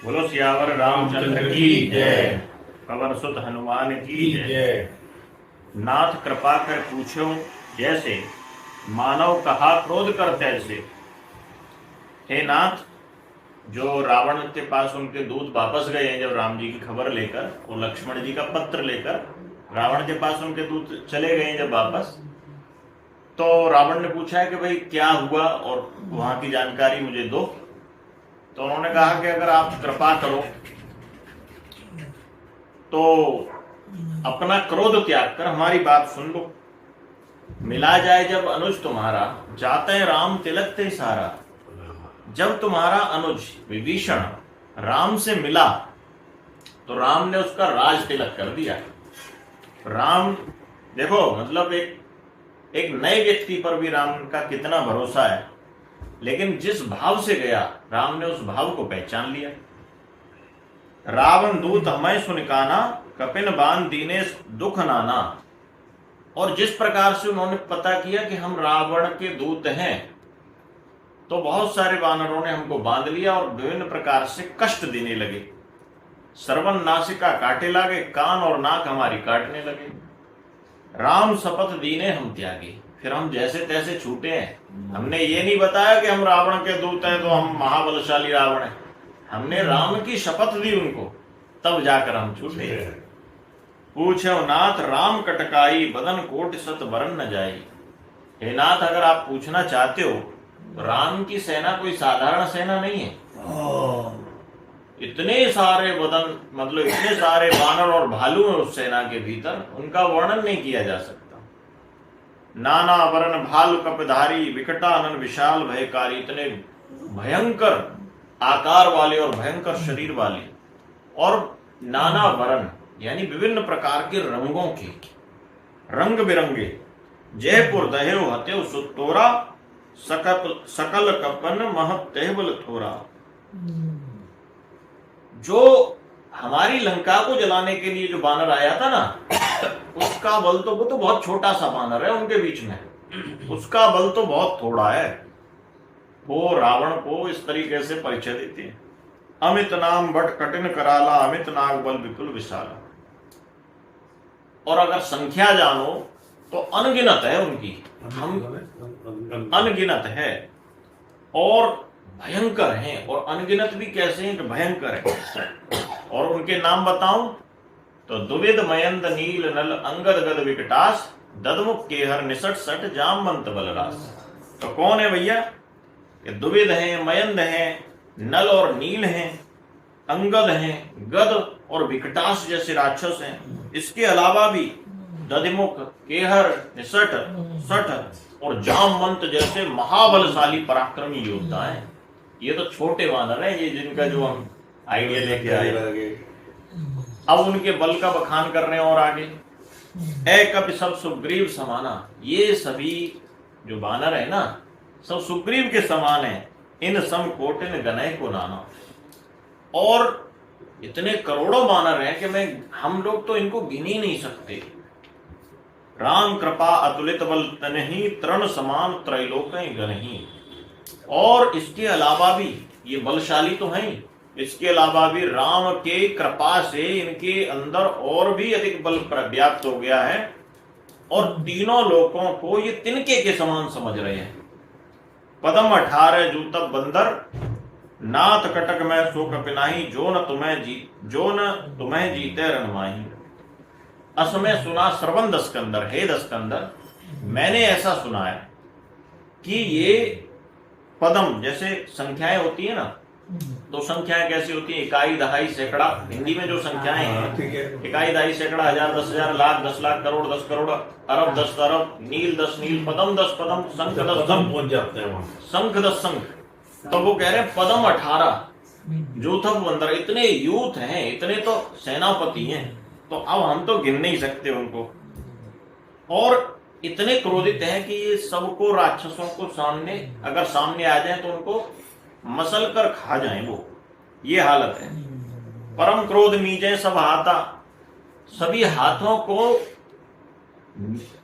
बोलो सियावर रामचंद्र की जय। पवन सुत हनुमान की जय। नाथ कृपा कर पूछो जैसे, मानव कहा क्रोध कर तैसे। हे नाथ, जो रावण के पास उनके दूत वापस गए हैं, जब राम जी की खबर लेकर और लक्ष्मण जी का पत्र लेकर रावण के पास उनके दूत चले गए जब वापस, तो रावण ने पूछा है कि भाई क्या हुआ और वहां की जानकारी मुझे दो। तो उन्होंने कहा कि अगर आप कृपा करो तो अपना क्रोध त्याग कर हमारी बात सुन लो। मिला जाए जब अनुज तुम्हारा, जाते राम तिलक ते सारा। जब तुम्हारा अनुज विभीषण राम से मिला तो राम ने उसका राज तिलक कर दिया। राम देखो, मतलब एक नए व्यक्ति पर भी राम का कितना भरोसा है, लेकिन जिस भाव से गया राम ने उस भाव को पहचान लिया। रावण दूत हमें सुनिकाना, कपिन बान दीने दुख नाना। और जिस प्रकार से उन्होंने पता किया कि हम रावण के दूत हैं, तो बहुत सारे वानरों ने हमको बांध लिया और विभिन्न प्रकार से कष्ट देने लगे। श्रवण नासिका काटे लागे, कान और नाक हमारी काटने लगे। राम शपथ दीने हम त्यागे, फिर हम जैसे तैसे छूटे हैं। हमने ये नहीं बताया कि हम रावण के दूत हैं तो हम महाबलशाली रावण हैं। हमने राम की शपथ दी उनको, तब जाकर हम छूटे। पूछो नाथ राम कटकाई, बदन कोट सत वरन न जाई। हे नाथ, अगर आप पूछना चाहते हो तो राम की सेना कोई साधारण सेना नहीं है। इतने सारे बदन, मतलब इतने सारे वानर और भालू हैं उस सेना के भीतर, उनका वर्णन नहीं किया जा सकता। नाना वरण भाल कपधारी, विकटानन विशाल भयकारी। इतने भयंकर आकार वाले और भयंकर शरीर वाले, और नाना वरण यानी विभिन्न प्रकार के रंगों के, रंग बिरंगे। जयपुर दहेव हतेव सुतोरा, सकल कपन महतेबल थोरा। जो हमारी लंका को जलाने के लिए जो बानर आया था ना, उसका बल तो, वो तो बहुत छोटा सा बानर है उनके बीच में, उसका बल तो बहुत थोड़ा है। वो रावण को इस तरीके से परिचय देते हैं। अमित नाम बट कठिन कराला, अमित नाग बल विपुल विशाला। और अगर संख्या जानो तो अनगिनत है उनकी, हम अनगिनत है और भयंकर हैं। और अनगिनत भी कैसे हैं कि भयंकर है। और उनके नाम बताऊं तो दुविध मयंद नील नल, अंगद गद विकटास, ददमुख केहर निसट सट जामवंत बलरास। तो कौन है भैया? ये दुविध हैं, मयंद हैं, नल और नील हैं, अंगद हैं, गद और विकटास जैसे राक्षस हैं। इसके अलावा भी दधिमुख, केहर, निसट, सठ और जामवंत जैसे महाबलशाली पराक्रमी योद्धा हैं। ये तो छोटे वानर हैं, ये जिनका जो हम आइडिया लेके आए। अब उनके बल का बखान कर रहे हैं और आगे, ऐ कपि सब सुग्रीव समाना। ये सभी जो वानर है ना, सब सुग्रीव के समान है। इन सम कोटिन गनय को नाना। और इतने करोड़ों वानर हैं कि हम लोग तो इनको गिन ही नहीं सकते। राम कृपा अतुलित बल तनहि, तृण समान त्रैलोक्य गनहि। और इसके अलावा भी ये बलशाली तो हैं, इसके अलावा भी राम के कृपा से इनके अंदर और भी अधिक बल व्याप्त हो गया है। और तीनों लोगों को ये तिनके के समान समझ रहे हैं। पदम 18 जूतब बंदर, नाथ कटक में सो कपिनाही। जो न तुम्हें जीते रणमाही। असमय सुना श्रवण दस्कंदर। हे दस्कंदर, मैंने ऐसा सुना है कि ये पदम, जैसे संख्याएं होती है ना, तो संख्याएं कैसी होती है? इकाई, दहाई, सैकड़ा। हिंदी में जो संख्याएं हैं, इकाई, दहाई, सैकड़ा, हजार, 10,000, लाख, 10 लाख, करोड़, 10 करोड़, अरब, 10 अरब, नील 10 नील, पदम 10 पदम, शंख 10 पहुंच जाते हैं वहां, शंख 10 शंख। तो वो कह रहे हैं पदम 18 यूथब बंदर। इतने यूथ हैं, इतने तो सेनापति हैं, तो अब हम तो गिन नहीं सकते उनको। और इतने क्रोधित हैं कि ये सबको, राक्षसों को अगर सामने आ जाए तो उनको मसल कर खा जाए वो, ये हालत है। परम क्रोध मीजे सब हाथा। सभी हाथों को,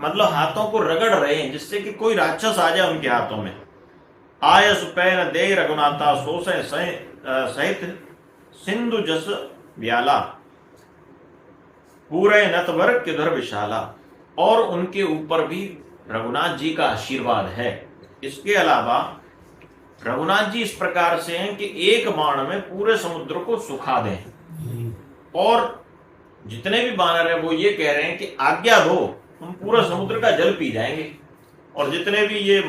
मतलब हाथों को रगड़ रहे हैं, जिससे कि कोई राक्षस आ जाए उनके हाथों में। आयस पैन दे रघुनाथा, सोसे सहित सिंधु जस व्याला, पूरे नतवर किधर विशाला। और उनके ऊपर भी रघुनाथ जी का आशीर्वाद है। इसके अलावा रघुनाथ जी इस प्रकार से हैं कि एक बाण में पूरे समुद्र को सुखा दें। और जितने भी बानर हैं वो ये कह रहे हैं कि आज्ञा दो, हम पूरा समुद्र का जल पी जाएंगे, और जितने भी ये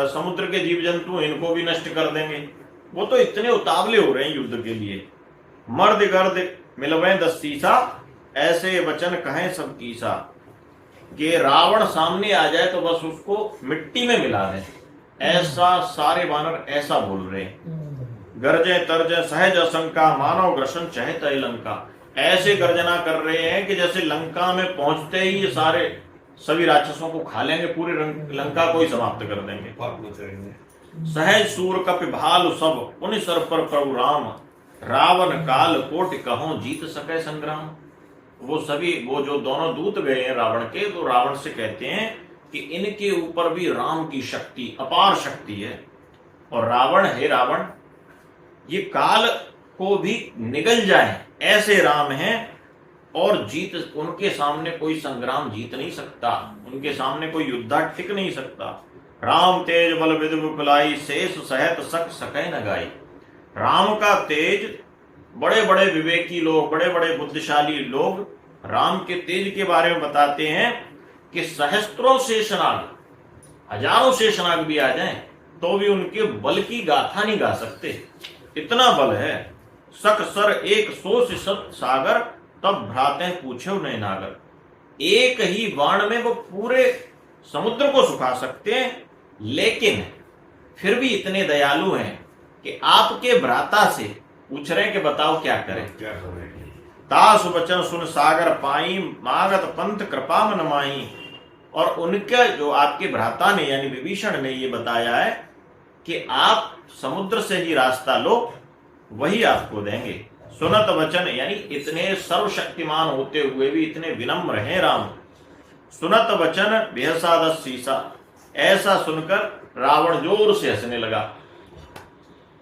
समुद्र के जीव जंतु इनको भी नष्ट कर देंगे। वो तो इतने उतावले हो रहे हैं युद्ध के लिए। मर्द गर्द मिलवे 10 सीसा, ऐसे वचन कहें सब कीसा। कि रावण सामने आ जाए तो बस उसको मिट्टी में मिला दें, ऐसा सारे बानर ऐसा बोल रहे हैं। गर्जे तरजे सहज असंका, मानव ग्रसन चहत लंका। ऐसे गर्जना कर रहे हैं कि जैसे लंका में पहुंचते ही ये सारे सभी राक्षसों को खा लेंगे, पूरी लंका को ही समाप्त कर देंगे। सहज सूर कपि भालु सब, उन सर पर प्रभु राम। रावण काल कोटि कहो, जीत सके संग्राम। वो सभी वो जो दोनों दूत गए हैं रावण के, तो रावण से कहते हैं कि इनके ऊपर भी राम की शक्ति, अपार शक्ति है। और रावण, हे रावण, ये काल को भी निगल जाए ऐसे राम हैं, और जीत उनके सामने कोई संग्राम जीत नहीं सकता, उनके सामने कोई युद्धा टिक नहीं सकता। राम तेज बल विद बुलाई, शेष सहत सक सकै न गाई। राम का तेज, बड़े बड़े विवेकी लोग, बड़े बड़े बुद्धिशाली लोग राम के तेज के बारे में बताते हैं कि सहस्त्रों शेषनाग, हजारों शेषनाग भी आ जाएं तो भी उनके बल की गाथा नहीं गा सकते, इतना बल है। सक सर एक सोच सत सागर, तब भ्राते पूछे नहीं नागर। एक ही बाण में वो पूरे समुद्र को सुखा सकते हैं, लेकिन फिर भी इतने दयालु हैं कि आपके भ्राता से पूछ रहे हैं कि बताओ क्या करें। तास वचन सुन सागर पाई, मागत पंथ कृपा मन माई। और उनका जो आपके भ्राता ने यानी विभीषण ने ये बताया है कि आप समुद्र से ही रास्ता लो, वही आपको देंगे। सुनत वचन यानी इतने सर्वशक्तिमान होते हुए भी इतने विनम्र हैं राम। सुनत वचन बेहसादस सीसा, ऐसा सुनकर रावण जोर से हंसने लगा।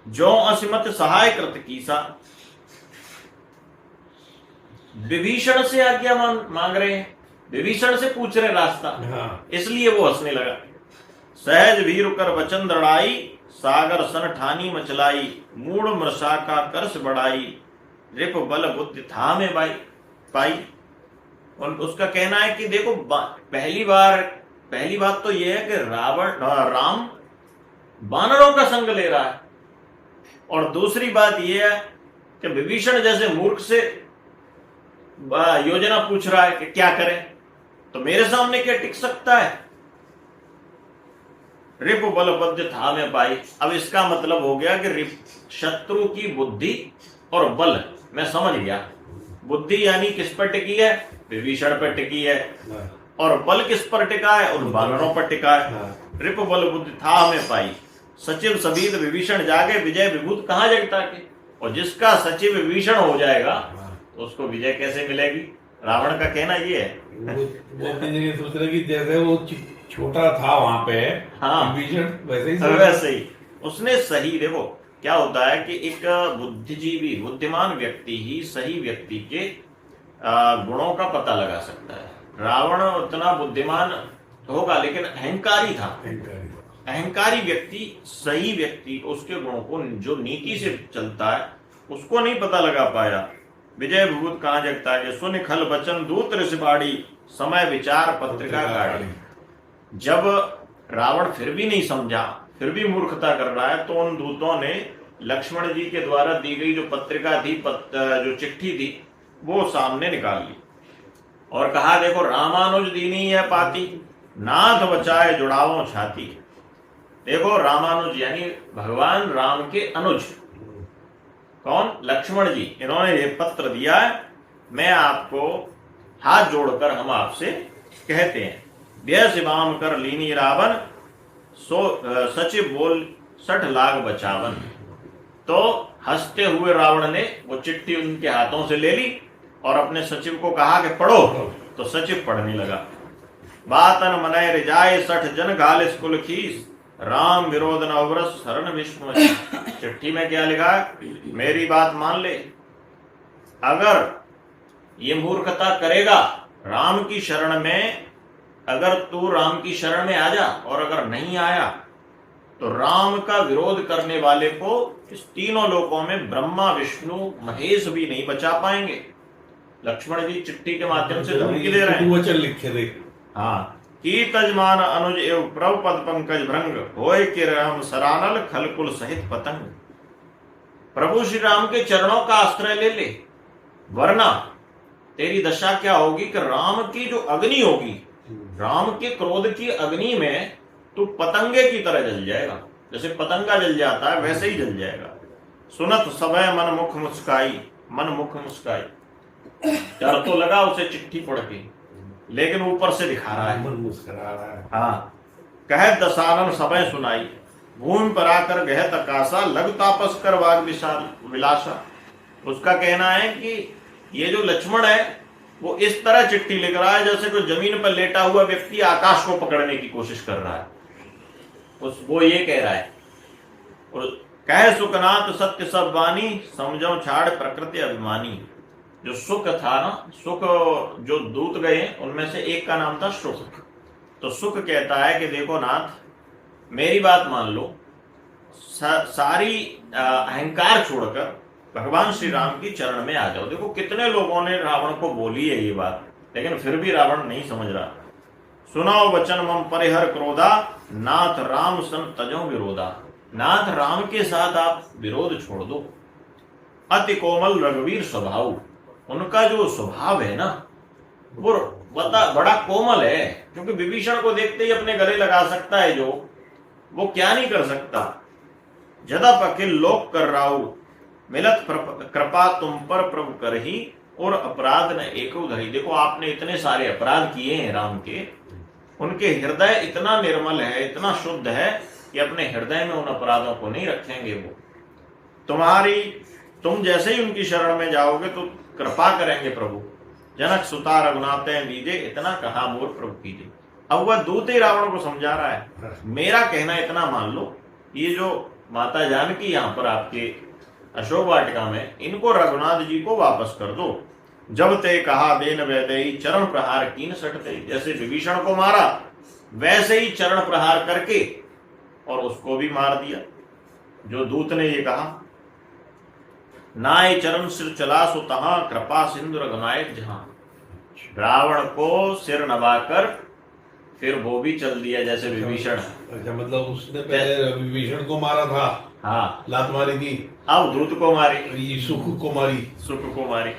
जो असिमत सहाय कृत कीसा, विभीषण से आज्ञा मांग रहे हैं, विभीषण से पूछ रहे रास्ता, इसलिए वो हंसने लगा। सहज भीरु कर वचन दृढ़ाई, सागर सन ठानी मचलाई। मूड मृषा का कर्ष बढ़ाई, रिप बल बुद्धि था में पाई। और उसका कहना है कि देखो, पहली बात तो यह है कि राम बानरों का संग ले रहा है, और दूसरी बात यह है कि विभीषण जैसे मूर्ख से योजना पूछ रहा है कि क्या करें, तो मेरे सामने क्या टिक सकता है। रिप बल बद्ध था में पाई। अब इसका मतलब हो गया कि शत्रु की बुद्धि और बल मैं समझ गया। बुद्धि यानी किस पर टिकी है, विभीषण पर टिकी है, और बल किस पर टिका है, उन बानरों पर टिका है। रिप बल बुद्धि था में पाई, सचिव सभीत विभीषण जागे, विजय विभूत कहां जगता के। और जिसका सचिव विभीषण हो जाएगा तो उसको विजय कैसे मिलेगी। रावण का कहना ये है। वो सोच रहे कि जैसे वो छोटा था वहां पे, हाँ, विभीषण वैसे ही उसने सही, देखो क्या होता है कि एक बुद्धिजीवी, बुद्धिमान व्यक्ति ही सही व्यक्ति के गुणों का पता लगा सकता है। रावण उतना बुद्धिमान होगा लेकिन अहंकारी था। अहंकारी व्यक्ति सही व्यक्ति उसके गुणों को, जो नीति से चलता है, उसको नहीं पता लगा पाया। विजय विभूत कहां जगता है, सुन खल वचन दूत ऋषिवाड़ी, समय विचार पत्रिका गाड़ी। जब रावण फिर भी नहीं समझा, फिर भी मूर्खता कर रहा है, तो उन दूतों ने लक्ष्मण जी के द्वारा दी गई जो पत्रिका थी, जो चिट्ठी थी, वो सामने निकाल ली और कहा, देखो रामानुज दीनी है पाती, नाथ बचाए जुड़ावों छाती। देखो रामानुज यानी भगवान राम के अनुज, कौन, लक्ष्मण जी, इन्होंने ये पत्र दिया है। मैं आपको हाथ जोड़कर हम आपसे कहते हैं, व्यय शिवाम कर लीनी रावण, सचिव बोल 60 लाख बचावन। तो हंसते हुए रावण ने वो चिट्ठी उनके हाथों से ले ली और अपने सचिव को कहा कि पढ़ो। तो सचिव पढ़ने लगा। बातन मनाए रिजाए 60 जन घालिस कुल खीस, राम विरोध नवरस शरण विष्णु। चिट्ठी में क्या लिखा है? मेरी बात मान ले, अगर ये मूर्खता करेगा राम की शरण में, अगर तू राम की शरण में आ जा, और अगर नहीं आया तो राम का विरोध करने वाले को इस तीनों लोकों में ब्रह्मा विष्णु महेश भी नहीं बचा पाएंगे। लक्ष्मण जी चिट्ठी के माध्यम से धमकी दे रहे हैं। वचन लिखे दे। हाँ, की तजमान अनुज एव प्रभ पद पंकज भृंग होय कि राम सरानल खलकुल सहित पतंग। प्रभु श्री राम के चरणों का आश्रय ले ले, वरना तेरी दशा क्या होगी कि राम की जो अग्नि होगी, राम के क्रोध की अग्नि में तू पतंगे की तरह जल जाएगा। जैसे पतंगा जल जाता है वैसे ही जल जाएगा। सुनत सबय मन मुख मुस्काई, मन मुख मुस्काई। डर तो लगा उसे चिट्ठी पढ़ के, लेकिन ऊपर से दिखा रहा है, मन मुस्कुरा रहा है। हाँ, कह दसानन सबय सुनाई, भूमि पर आकर गह तकासा, लग तापस कर वाग विशाल विलासा। उसका कहना है कि ये जो लक्ष्मण है वो इस तरह चिट्ठी लिख रहा है जैसे कोई जमीन पर लेटा हुआ व्यक्ति आकाश को पकड़ने की कोशिश कर रहा है। वो ये कह रहा है, और कह सुखनाथ सत्य सब वाणी, समझो छाड़ प्रकृति अभिमानी। जो सुख था ना, सुख जो दूत गए उनमें से एक का नाम था सुख। तो सुख कहता है कि देखो नाथ, मेरी बात मान लो, सारी अहंकार छोड़कर भगवान श्री राम की चरण में आ जाओ। देखो कितने लोगों ने रावण को बोली है ये बात, लेकिन फिर भी रावण नहीं समझ रहा। सुनाओ वचन मम परिहर क्रोधा, नाथ राम सन तजो विरोधा। नाथ राम के साथ आप विरोध छोड़ दो। अति कोमल रघुवीर स्वभाव, उनका जो स्वभाव है ना वो बड़ा कोमल है, क्योंकि विभीषण को देखते ही अपने गले लगा सकता है, जो वो क्या नहीं कर सकता। जदा पकिल लोक कर राहु, मिलत कृपा तुम पर प्रभु कर ही, और अपराध न एक उधरी। देखो आपने इतने सारे अपराध किए हैं राम के, उनके हृदय इतना निर्मल है, इतना शुद्ध है कि अपने हृदय में उन अपराधों को नहीं रखेंगे वो। तुम जैसे ही उनकी शरण में जाओगे तो कृपा करेंगे प्रभु। जनक सुता रघुनाथ दीजे, इतना कहा मोर प्रभु कीजिए। अब वह दूत ही रावण को समझा रहा है, मेरा कहना इतना मान लो, ये जो माता जानकी यहाँ पर आपके अशोक वाटिका में, इनको रघुनाथ जी को वापस कर दो। जब ते कहा देन वैदेही, चरण प्रहार कीन सटते। जैसे विभीषण को मारा वैसे ही चरण प्रहार करके और उसको भी मार दिया। जो दूत ने ये कहा, नाय चरण सिर चला सो तहां, कृपा सिंधु रघुनायक जहां। रावण को सिर नवाकर फिर वो भी चल दिया जैसे विभीषण। अच्छा, मतलब उसने पहले विभीषण को मारा था, हाँ, लात मारी थी, अब दूत को मारी, ये सुख को मारी।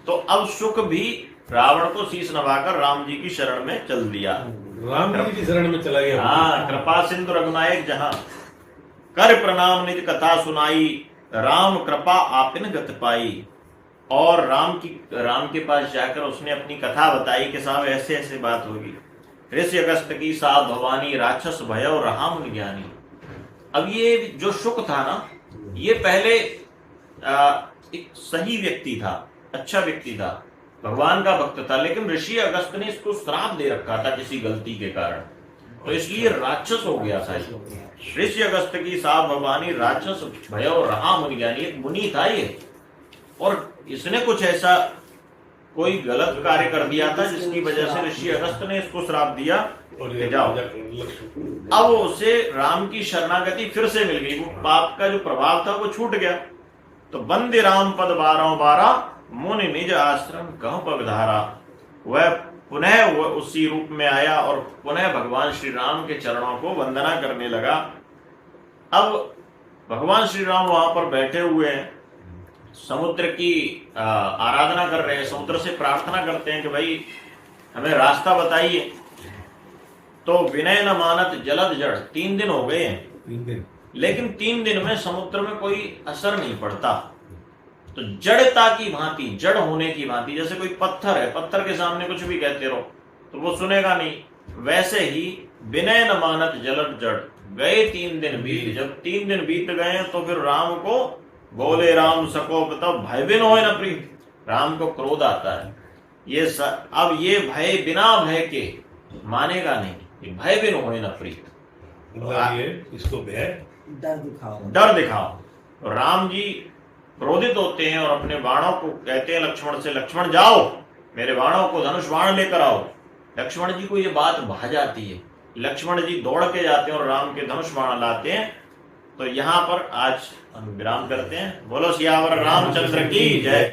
तो अब सुख भी रावण को शीश नवाकर राम जी की शरण में चल दिया। राम जी की शरण में चला गया। हाँ, कृपा सिंधु रघुनायक जहां, कर प्रणाम निज कथा सुनाई, राम कृपा आपिन गत पाई। और राम के पास जाकर उसने अपनी कथा बताई कि साहब ऐसे ऐसे बात होगी। ऋषि अगस्त की साध भवानी, राक्षस भयो रहा मुनि ज्ञानी। अब ये जो शुक था ना, ये पहले एक सही व्यक्ति था, अच्छा व्यक्ति था, भगवान का भक्त था, लेकिन ऋषि अगस्त ने इसको श्राप दे रखा था किसी गलती के कारण, तो इसलिए राक्षस हो गया था। ऋषि अगस्त की साध भवानी, राक्षस भयो रहा मुनि ज्ञानी। एक मुनि था ये, और इसने कुछ ऐसा कोई गलत कार्य कर दिया था जिसकी वजह से ऋषि अगस्त ने इसको श्राप दिया कि जाओ। अब उसे राम की शरणागति फिर से मिल गई, वो पाप का जो प्रभाव था वो छूट गया। तो बंदे राम पद 12 मुनि निज आश्रम कह पगधारा। वह पुनः उसी रूप में आया और पुनः भगवान श्री राम के चरणों को वंदना करने लगा। अब भगवान श्री राम वहां पर बैठे हुए हैं, समुद्र की आराधना कर रहे हैं, समुद्र से प्रार्थना करते हैं कि भाई हमें रास्ता बताइए। तो विनय न मानत जलद जड़, 3 दिन हो गए हैं, लेकिन 3 दिन में समुद्र में कोई असर नहीं पड़ता। तो जड़ता की भांति, जड़ होने की भांति, जैसे कोई पत्थर है, पत्थर के सामने कुछ भी कहते रहो तो वो सुनेगा नहीं, वैसे ही विनय न मानत जलद जड़। गए 3 दिन बीत, जब 3 दिन बीत गए तो फिर राम को बोले राम सकोप, तब भय बिन होए न प्रीत। राम को क्रोध आता है, अब ये भय बिना भय के मानेगा नहीं, भय बिन होए न प्रीत। मतलब ये इसको भय डर दिखाओ। डर दिखाओ। तो राम जी क्रोधित होते हैं और अपने बाणों को कहते हैं लक्ष्मण से, लक्ष्मण जाओ मेरे बाणों को, धनुष बाण लेकर आओ। लक्ष्मण जी को ये बात भा जाती है, लक्ष्मण जी दौड़ के जाते हैं और राम के धनुष बाण लाते हैं। तो यहाँ पर आज हम विराम करते हैं। बोलो सियावर रामचंद्र की जय।